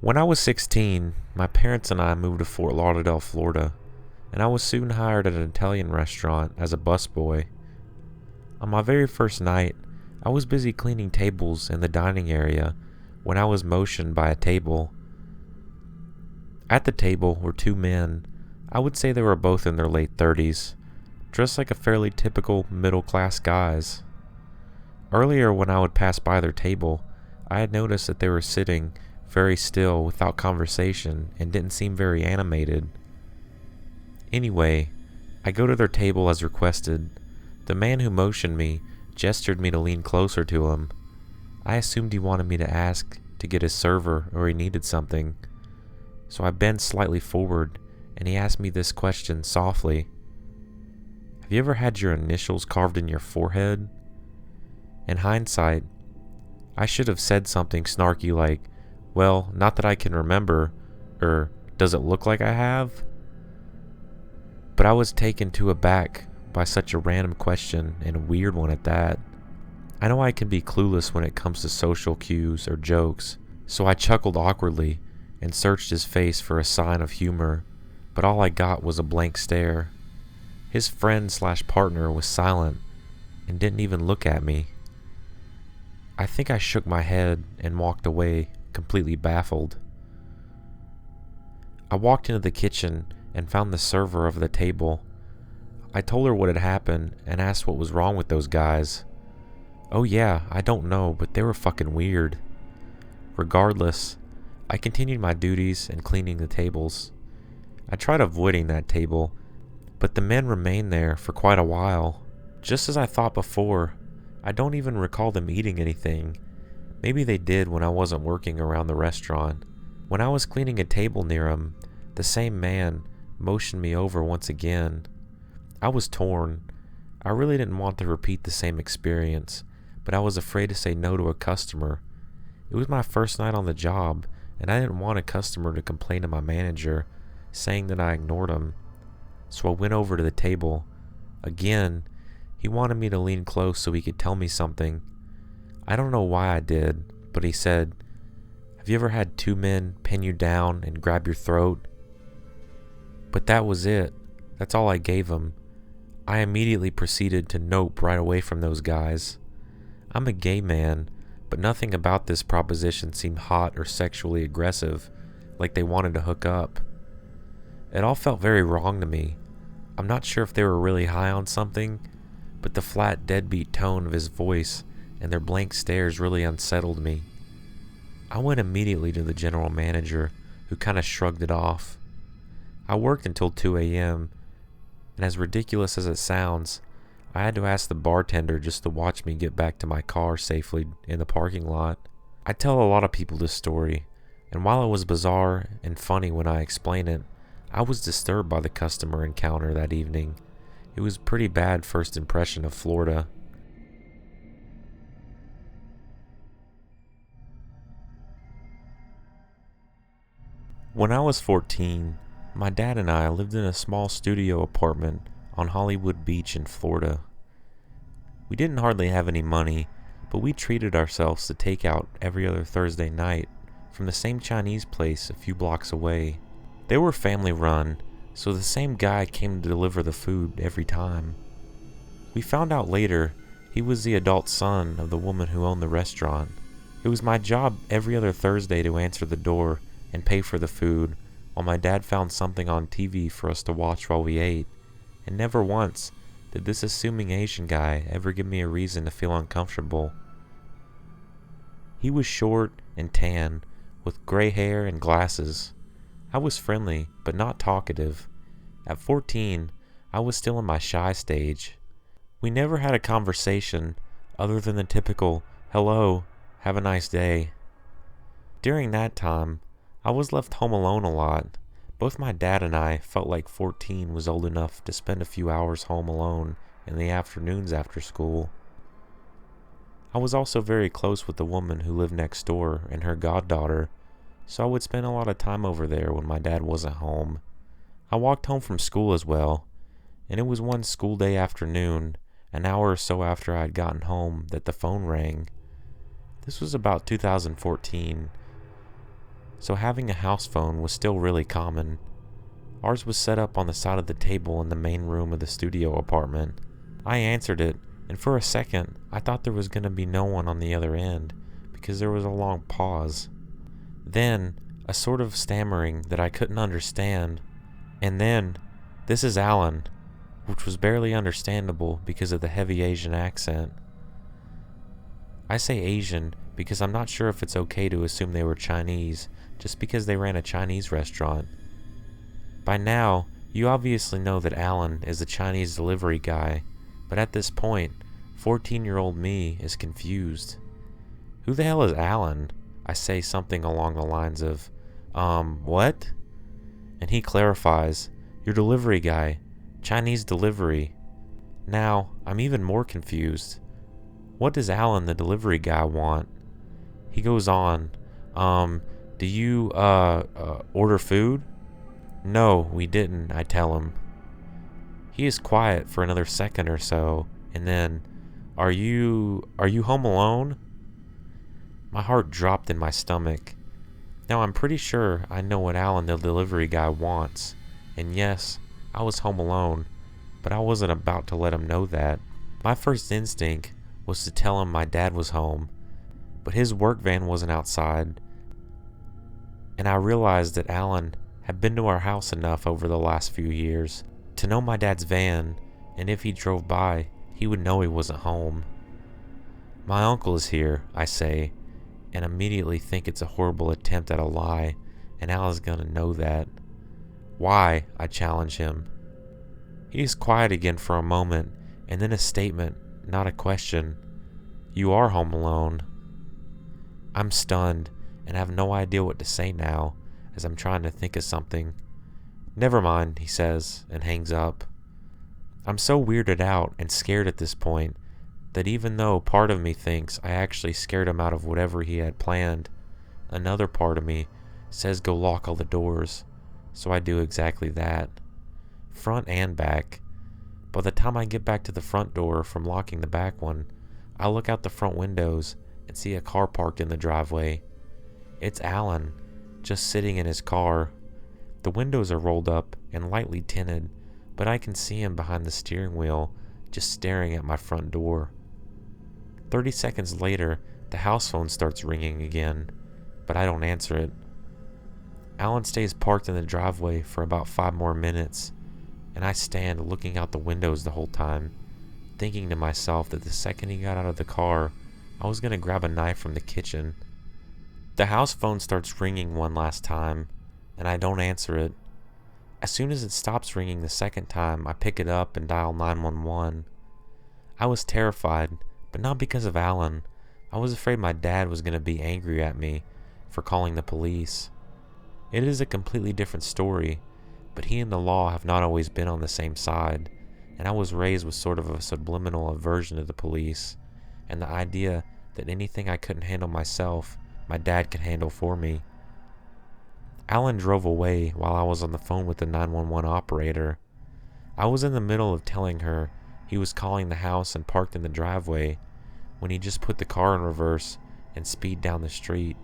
When I was 16, my parents and I moved to Fort Lauderdale, Florida, and I was soon hired at an Italian restaurant as a busboy. On my very first night, I was busy cleaning tables in the dining area when I was motioned by a table. At the table were two men. I would say they were both in their late 30s, dressed like a fairly typical middle-class guys. Earlier, when I would pass by their table, I had noticed that they were sitting very still without conversation and didn't seem very animated. Anyway, I go to their table as requested. The man who motioned me gestured me to lean closer to him. I assumed he wanted me to ask to get his server or he needed something. So I bent slightly forward and he asked me this question softly. Have you ever had your initials carved in your forehead? In hindsight, I should have said something snarky like, well, not that I can remember, or does it look like I have? But I was taken too aback by such a random question and a weird one at that. I know I can be clueless when it comes to social cues or jokes, so I chuckled awkwardly and searched his face for a sign of humor, but all I got was a blank stare. His friend/partner was silent and didn't even look at me. I think I shook my head and walked away, completely baffled. I walked into the kitchen and found the server of the table. I told her what had happened and asked what was wrong with those guys. Oh yeah, I don't know, but they were fucking weird. Regardless, I continued my duties and cleaning the tables. I tried avoiding that table, but the men remained there for quite a while. Just as I thought before, I don't even recall them eating anything. Maybe they did when I wasn't working around the restaurant. When I was cleaning a table near him, the same man motioned me over once again. I was torn. I really didn't want to repeat the same experience, but I was afraid to say no to a customer. It was my first night on the job, and I didn't want a customer to complain to my manager, saying that I ignored him. So I went over to the table. Again, he wanted me to lean close so he could tell me something. I don't know why I did, but he said, have you ever had two men pin you down and grab your throat? But that was it. That's all I gave him. I immediately proceeded to nope right away from those guys. I'm a gay man, but nothing about this proposition seemed hot or sexually aggressive, like they wanted to hook up. It all felt very wrong to me. I'm not sure if they were really high on something, but the flat, deadbeat tone of his voice and their blank stares really unsettled me. I went immediately to the general manager, who kind of shrugged it off. I worked until 2 a.m., and as ridiculous as it sounds, I had to ask the bartender just to watch me get back to my car safely in the parking lot. I tell a lot of people this story, and while it was bizarre and funny when I explain it, I was disturbed by the customer encounter that evening. It was a pretty bad first impression of Florida. When I was 14, my dad and I lived in a small studio apartment on Hollywood Beach in Florida. We didn't hardly have any money, but we treated ourselves to take out every other Thursday night from the same Chinese place a few blocks away. They were family run, so the same guy came to deliver the food every time. We found out later he was the adult son of the woman who owned the restaurant. It was my job every other Thursday to answer the door and pay for the food, while my dad found something on TV for us to watch while we ate, and never once did this assuming Asian guy ever give me a reason to feel uncomfortable. He was short and tan, with gray hair and glasses. I was friendly, but not talkative. At 14, I was still in my shy stage. We never had a conversation other than the typical, hello, have a nice day. During that time, I was left home alone a lot. Both my dad and I felt like 14 was old enough to spend a few hours home alone in the afternoons after school. I was also very close with the woman who lived next door and her goddaughter, so I would spend a lot of time over there when my dad wasn't home. I walked home from school as well, and it was one school day afternoon, an hour or so after I had gotten home, that the phone rang. This was about 2014. so having a house phone was still really common. Ours was set up on the side of the table in the main room of the studio apartment. I answered it, and for a second, I thought there was going to be no one on the other end, because there was a long pause. Then, a sort of stammering that I couldn't understand, and then, "This is Alan," which was barely understandable because of the heavy Asian accent. I say Asian because I'm not sure if it's okay to assume they were Chinese, just because they ran a Chinese restaurant. By now, you obviously know that Alan is a Chinese delivery guy, but at this point, 14-year-old me is confused. "Who the hell is Alan?" I say something along the lines of, what? And he clarifies, "Your delivery guy, Chinese delivery." Now, I'm even more confused. What does Alan, the delivery guy, want? He goes on, "Do you, order food?" "No, we didn't," I tell him. He is quiet for another second or so, and then, Are you home alone?" My heart dropped in my stomach. Now I'm pretty sure I know what Alan the delivery guy wants, and yes, I was home alone, but I wasn't about to let him know that. My first instinct was to tell him my dad was home, but his work van wasn't outside, and I realized that Alan had been to our house enough over the last few years to know my dad's van, and if he drove by, he would know he wasn't home. "My uncle is here," I say, and immediately think it's a horrible attempt at a lie, and Alan's gonna know that. "Why?" I challenge him. He is quiet again for a moment, and then a statement, not a question. "You are home alone." I'm stunned, and have no idea what to say now, as I'm trying to think of something. "Never mind," he says, and hangs up. I'm so weirded out and scared at this point that even though part of me thinks I actually scared him out of whatever he had planned, another part of me says go lock all the doors, so I do exactly that. Front and back. By the time I get back to the front door from locking the back one, I look out the front windows and see a car parked in the driveway. It's Alan, just sitting in his car. The windows are rolled up and lightly tinted, but I can see him behind the steering wheel, just staring at my front door. 30 seconds later, the house phone starts ringing again, but I don't answer it. Alan stays parked in the driveway for about 5 more minutes, and I stand looking out the windows the whole time, thinking to myself that the second he got out of the car, I was going to grab a knife from the kitchen. The house phone starts ringing one last time, and I don't answer it. As soon as it stops ringing the second time, I pick it up and dial 911. I was terrified, but not because of Alan. I was afraid my dad was going to be angry at me for calling the police. It is a completely different story, but he and the law have not always been on the same side, and I was raised with sort of a subliminal aversion to the police, and the idea that anything I couldn't handle myself, my dad could handle for me. Alan drove away while I was on the phone with the 911 operator. I was in the middle of telling her he was calling the house and parked in the driveway when he just put the car in reverse and speed down the street.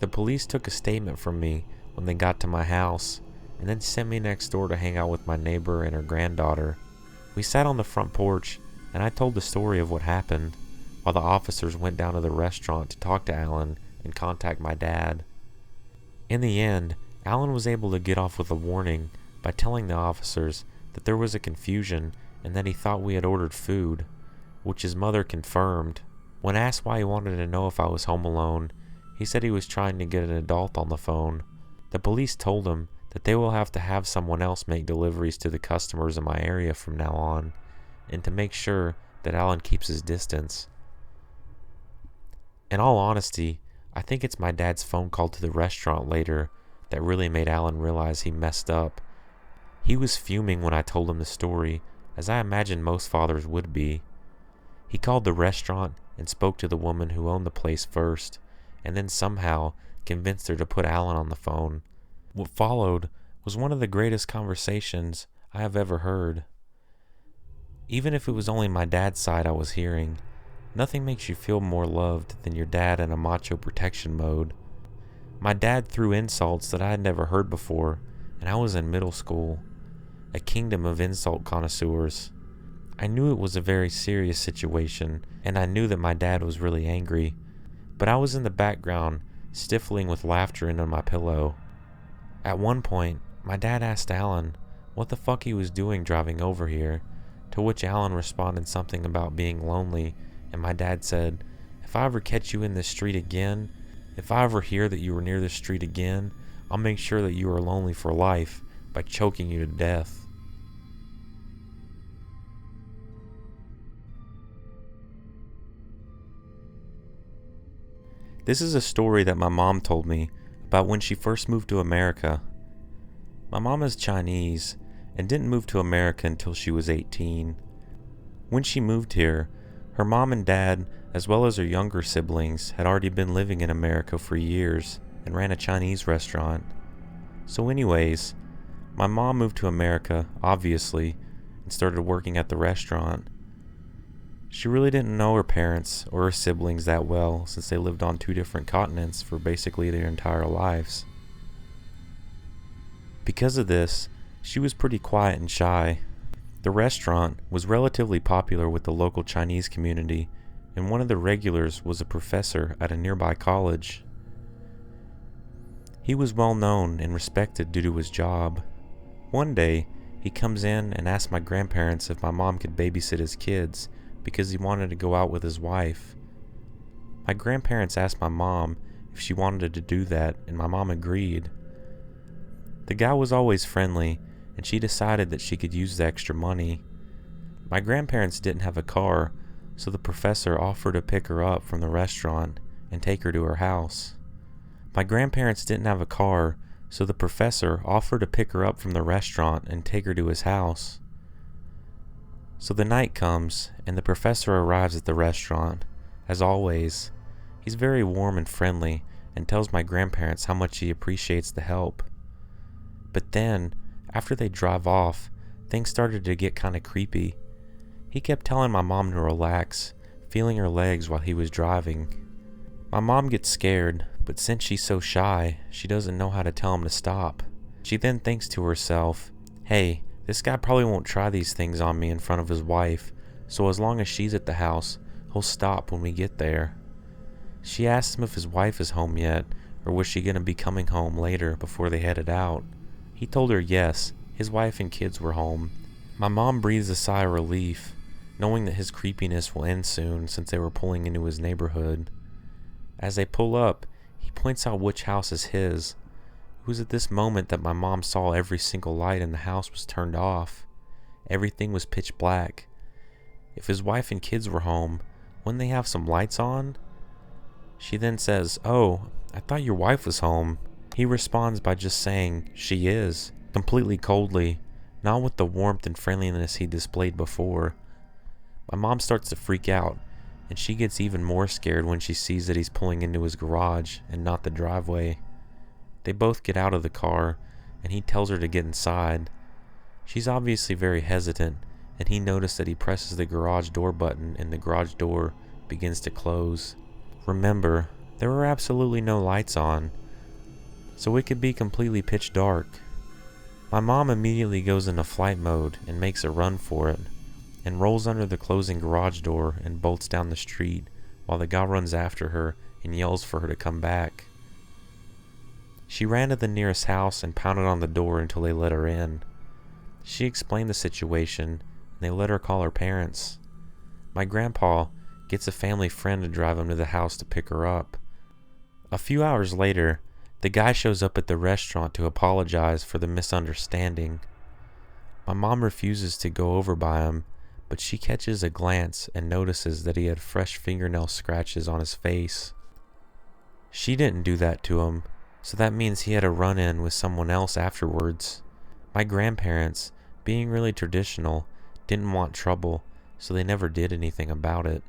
The police took a statement from me when they got to my house and then sent me next door to hang out with my neighbor and her granddaughter. We sat on the front porch and I told the story of what happened while the officers went down to the restaurant to talk to Alan and contact my dad. In the end, Alan was able to get off with a warning by telling the officers that there was a confusion and that he thought we had ordered food, which his mother confirmed. When asked why he wanted to know if I was home alone, he said he was trying to get an adult on the phone. The police told him that they will have to have someone else make deliveries to the customers in my area from now on, and to make sure that Alan keeps his distance. In all honesty, I think it's my dad's phone call to the restaurant later that really made Alan realize he messed up. He was fuming when I told him the story, as I imagine most fathers would be. He called the restaurant and spoke to the woman who owned the place first, and then somehow convinced her to put Alan on the phone. What followed was one of the greatest conversations I have ever heard. Even if it was only my dad's side I was hearing, nothing makes you feel more loved than your dad in a macho protection mode. My dad threw insults that I had never heard before, and I was in middle school, a kingdom of insult connoisseurs. I knew it was a very serious situation, and I knew that my dad was really angry, but I was in the background, stifling with laughter into my pillow. At one point, my dad asked Alan what the fuck he was doing driving over here, to which Alan responded something about being lonely, and my dad said, "If I ever catch you in this street again, if I ever hear that you were near this street again, I'll make sure that you are lonely for life by choking you to death." This is a story that my mom told me about when she first moved to America. My mom is Chinese and didn't move to America until she was 18. When she moved here, her mom and dad, as well as her younger siblings, had already been living in America for years and ran a Chinese restaurant. So anyways, my mom moved to America, obviously, and started working at the restaurant. She really didn't know her parents or her siblings that well since they lived on 2 different continents for basically their entire lives. Because of this, she was pretty quiet and shy. The restaurant was relatively popular with the local Chinese community, and one of the regulars was a professor at a nearby college. He was well known and respected due to his job. One day, he comes in and asks my grandparents if my mom could babysit his kids because he wanted to go out with his wife. My grandparents asked my mom if she wanted to do that, and my mom agreed. The guy was always friendly, and she decided that she could use the extra money. My grandparents didn't have a car, so the professor offered to pick her up from the restaurant and take her to her house. My grandparents didn't have a car, so the professor offered to pick her up from the restaurant and take her to his house. So the night comes, and the professor arrives at the restaurant. As always, he's very warm and friendly and tells my grandparents how much he appreciates the help. But then, after they drive off, things started to get kind of creepy. He kept telling my mom to relax, feeling her legs while he was driving. My mom gets scared, but since she's so shy, she doesn't know how to tell him to stop. She then thinks to herself, "Hey, this guy probably won't try these things on me in front of his wife, so as long as she's at the house, he'll stop when we get there." She asks him if his wife is home yet, or was she going to be coming home later before they headed out. He told her yes, his wife and kids were home. My mom breathes a sigh of relief, knowing that his creepiness will end soon since they were pulling into his neighborhood. As they pull up, he points out which house is his. It was at this moment that my mom saw every single light in the house was turned off. Everything was pitch black. If his wife and kids were home, wouldn't they have some lights on? She then says, "Oh, I thought your wife was home." He responds by just saying, "She is," completely coldly, not with the warmth and friendliness he displayed before. My mom starts to freak out, and she gets even more scared when she sees that he's pulling into his garage and not the driveway. They both get out of the car, and he tells her to get inside. She's obviously very hesitant, and he noticed that he presses the garage door button and the garage door begins to close. Remember, there were absolutely no lights on, so it could be completely pitch dark. My mom immediately goes into flight mode and makes a run for it, and rolls under the closing garage door and bolts down the street while the guy runs after her and yells for her to come back. She ran to the nearest house and pounded on the door until they let her in. She explained the situation, and they let her call her parents. My grandpa gets a family friend to drive him to the house to pick her up. A few hours later, the guy shows up at the restaurant to apologize for the misunderstanding. My mom refuses to go over by him, but she catches a glance and notices that he had fresh fingernail scratches on his face. She didn't do that to him, so that means he had a run-in with someone else afterwards. My grandparents, being really traditional, didn't want trouble, so they never did anything about it.